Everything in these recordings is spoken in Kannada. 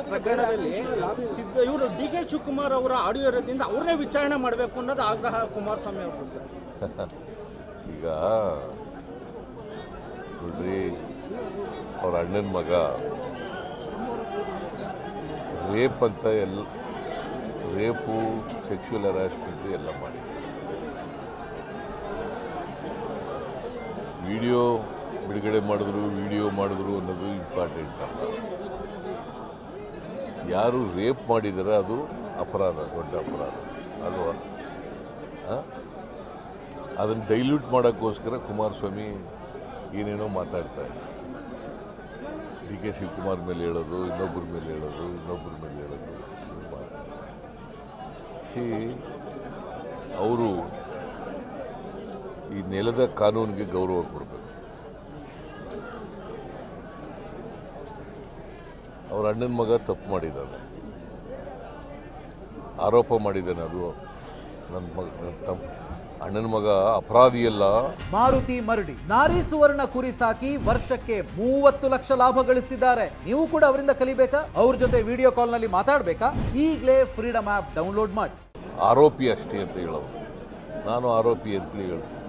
ಪ್ರಕರಣದಲ್ಲಿ ಇವರು ಡಿ.ಕೆ. ಶಿವಕುಮಾರ್ ಅವರ ಆಡಿಯೋ ಇರೋದ್ರಿಂದ ಅವ್ರನ್ನೇ ವಿಚಾರಣೆ ಮಾಡಬೇಕು ಅನ್ನೋದು ಆಗ್ರಹ ಕುಮಾರಸ್ವಾಮಿ ಅವರು. ಈಗ ನೋಡ್ರಿ, ಅವ್ರ ಅಣ್ಣನ ಮಗ ರೇಪ್ ಅಂತ ರೇಪು, ಸೆಕ್ಷುವಲ್ ಹರಾಸ್ಮೆಂಟು ಎಲ್ಲ ಮಾಡಿದ್ದಾರೆ. ವಿಡಿಯೋ ಬಿಡುಗಡೆ ಮಾಡಿದ್ರು ಅನ್ನೋದು ಇಂಪಾರ್ಟೆಂಟ್ ಅಲ್ಲ. ಯಾರು ರೇಪ್ ಮಾಡಿದಾರೆ ಅದು ಅಪರಾಧ, ದೊಡ್ಡ ಅಪರಾಧ ಅಲ್ವಾ? ಅದನ್ನು ಡೈಲ್ಯೂಟ್ ಮಾಡೋಕ್ಕೋಸ್ಕರ ಕುಮಾರಸ್ವಾಮಿ ಏನೇನೋ ಮಾತಾಡ್ತಾರೆ. ಡಿ.ಕೆ. ಶಿವಕುಮಾರ್ ಮೇಲೆ ಹೇಳೋದು, ಇನ್ನೊಬ್ಬರ ಮೇಲೆ ಹೇಳೋದು. ಅವರು ಈ ನೆಲದ ಕಾನೂನಿಗೆ ಗೌರವ ಕೊಡಬೇಕು. ಅವ್ರ ಅಣ್ಣನ ಮಗ ತಪ್ಪು ಮಾಡಿದ್ದಾನೆ, ಆರೋಪ ಮಾಡಿದ್ದಾನೆ. ಅದು ಅಣ್ಣನ ಮಗ ಅಪರಾಧಿಯಲ್ಲ. ಮಾರುತಿ ಮರಡಿ ನಾರಿ ಸುವರ್ಣ ಕುರಿ ಸಾಕಿ ವರ್ಷಕ್ಕೆ 30 ಲಕ್ಷ ಲಾಭ ಗಳಿಸ್ತಿದ್ದಾರೆ. ನೀವು ಕೂಡ ಅವರಿಂದ ಕಲಿಬೇಕಾ? ಅವ್ರ ಜೊತೆ ವಿಡಿಯೋ ಕಾಲ್ ನಲ್ಲಿ ಮಾತಾಡಬೇಕಾ? ಈಗಲೇ ಫ್ರೀಡಮ್ ಆಪ್ ಡೌನ್ಲೋಡ್ ಮಾಡಿ. ಆರೋಪಿ ಅಷ್ಟೇ ಅಂತ ಹೇಳೋದು, ನಾನು ಆರೋಪಿ ಅಂತಲೇ ಹೇಳ್ತೀನಿ.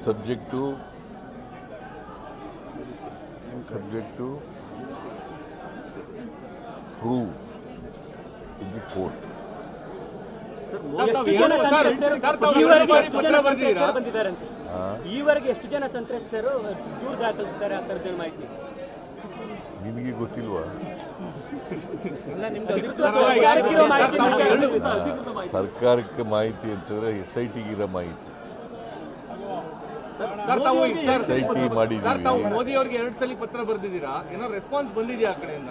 Subject to prove in the court. ಈವರೆಗೆ ಎಷ್ಟು ಜನ ಸಂತ್ರಸ್ತರು ದೂರು ದಾಖಲಿಸಿದ್ದಾರೆ ಆ ಥರದ ಮಾಹಿತಿ ನಿಮಗೆ ಗೊತ್ತಿಲ್ವಾ? ಸರ್ಕಾರಕ್ಕೆ ಮಾಹಿತಿ ಅಂತಂದ್ರೆ SIT ಗಿರೋ ಮಾಹಿತಿ. SIT ಮಾಡಿದ್ದೀವಿ. ಮೋದಿ ಅವರಿಗೆ 2 ಸಲ ಪತ್ರ ಬರೆದಿದ್ದೀರಾ, ಏನೋ ರೆಸ್ಪಾನ್ಸ್ ಬಂದಿದೆಯಾ ಆ ಕಡೆಯಿಂದ?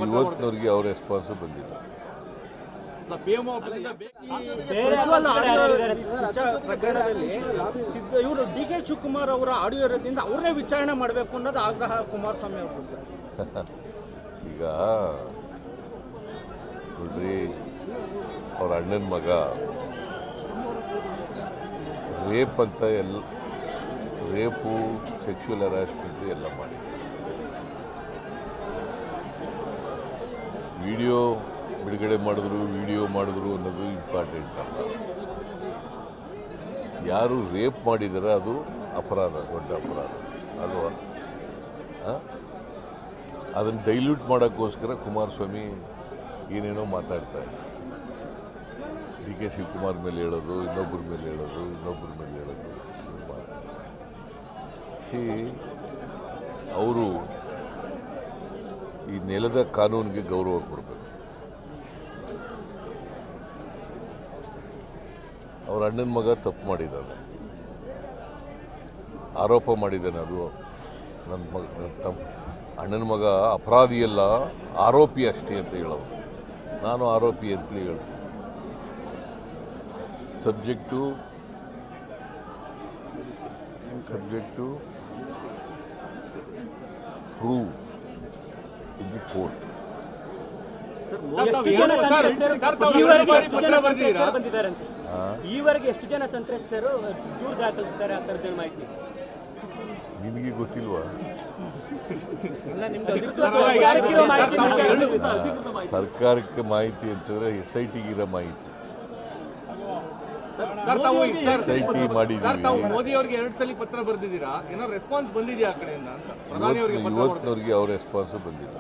ಇವತ್ತಿನವರೆಗೆ ಅವ್ರ ರೆಸ್ಪಾನ್ಸ್ ಬಂದಿಲ್ಲ. ಪ್ರಕರಣದಲ್ಲಿ ಇವರು ಡಿ.ಕೆ. ಶಿವಕುಮಾರ್ ಅವರ ಆಡಿಯೋ ಇರೋದ್ರಿಂದ ಅವ್ರನ್ನೇ ವಿಚಾರಣೆ ಮಾಡಬೇಕು ಅನ್ನೋದು ಆಗ್ರಹ ಕುಮಾರಸ್ವಾಮಿ ಅವರು. ಈಗ ನೋಡ್ರಿ, ಅವ್ರ ಅಣ್ಣನ ಮಗ ರೇಪ್ ಅಂತ ರೇಪು, ಸೆಕ್ಷುವಲ್ ಹರಾಸ್ಮೆಂಟು ಎಲ್ಲ ಮಾಡಿದ್ದಾರೆ. ವಿಡಿಯೋ ಬಿಡುಗಡೆ ಮಾಡಿದ್ರು ಅನ್ನೋದು ಇಂಪಾರ್ಟೆಂಟ್ ಅಲ್ಲ. ಯಾರು ರೇಪ್ ಮಾಡಿದಾರೆ ಅದು ಅಪರಾಧ, ದೊಡ್ಡ ಅಪರಾಧ ಅಲ್ವಾ? ಅದನ್ನು ಡೈಲ್ಯೂಟ್ ಮಾಡೋಕ್ಕೋಸ್ಕರ ಕುಮಾರಸ್ವಾಮಿ ಏನೇನೋ ಮಾತಾಡ್ತಾರೆ. ಡಿ.ಕೆ. ಶಿವಕುಮಾರ್ ಮೇಲೆ ಹೇಳೋದು, ಇನ್ನೊಬ್ಬರ ಮೇಲೆ ಹೇಳೋದು. ಅವರು ಈ ನೆಲದ ಕಾನೂನಿಗೆ ಗೌರವ ಕೊಡಬೇಕು. ಅವ್ರ ಅಣ್ಣನ ಮಗ ತಪ್ಪು ಮಾಡಿದ್ದಾನೆ, ಆರೋಪ ಮಾಡಿದ್ದಾನೆ. ಅದು ಅಣ್ಣನ ಮಗ ಅಪರಾಧಿಯಲ್ಲ, ಆರೋಪಿ ಅಷ್ಟೇ ಅಂತ ಹೇಳೋದು, ನಾನು ಆರೋಪಿ ಅಂತಲೇ ಹೇಳ್ತೀನಿ. Subject to prove in the court. ಈವರೆಗೆ ಎಷ್ಟು ಜನ ಸಂತ್ರಸ್ತರು ದೂರು ದಾಖಲಿಸಿದ್ದಾರೆ ಆ ಥರದ ಮಾಹಿತಿ ನಿಮಗೆ ಗೊತ್ತಿಲ್ವಾ? ಸರ್ಕಾರಕ್ಕೆ ಮಾಹಿತಿ ಅಂತಂದ್ರೆ SIT ಗಿರೋ ಮಾಹಿತಿ. SIT ಮಾಡಿದ್ದೀವಿ. ಮೋದಿ ಅವರಿಗೆ 2 ಸಲ ಪತ್ರ ಬರೆದಿದ್ದೀರಾ, ಏನೋ ರೆಸ್ಪಾನ್ಸ್ ಬಂದಿದೆಯಾ ಆ ಕಡೆಯಿಂದ? ಇವತ್ತಿನವರೆಗೆ ಅವ್ರ ರೆಸ್ಪಾನ್ಸ್ ಬಂದಿಲ್ಲ.